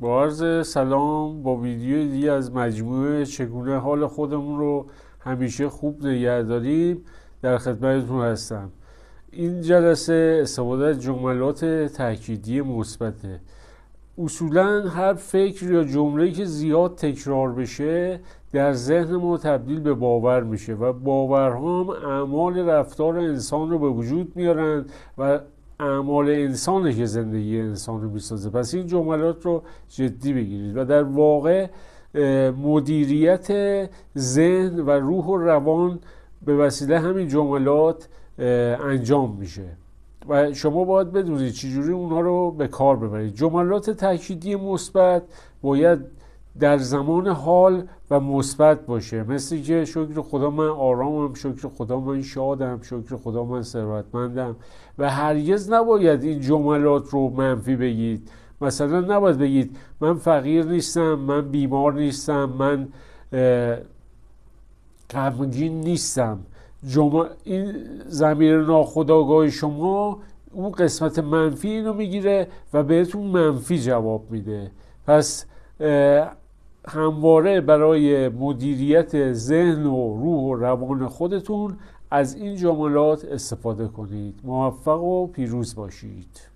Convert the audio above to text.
با عرض سلام. با ویدیو دیگه از مجموعه چگونه حال خودمون رو همیشه خوب نگه داریم در خدمتتون هستم. این جلسه استفاده از جملات تأکیدی مثبته. اصولا هر فکر یا جمله‌ای که زیاد تکرار بشه در ذهن ما تبدیل به باور میشه و باورها هم اعمال رفتار انسان رو به وجود میارن و اعمال انسانه که زندگی انسان رو میسازه. پس این جملات رو جدی بگیرید و در واقع مدیریت ذهن و روح و روان به وسیله همین جملات انجام میشه و شما باید بدونید چجوری اونها رو به کار ببرید. جملات تأکیدی مثبت باید در زمان حال و مثبت باشه، مثل که شکر خدا من آرامم، شکر خدا من شادم، شکر خدا من ثروتمندم. و هرگز نباید این جملات رو منفی بگید. مثلا نباید بگید من فقیر نیستم، من بیمار نیستم، من غمگین نیستم. این ضمیر ناخودآگاه شما اون قسمت منفی اینو میگیره و بهتون منفی جواب میده. پس همواره برای مدیریت ذهن و روح و روان خودتون از این جملات استفاده کنید. موفق و پیروز باشید.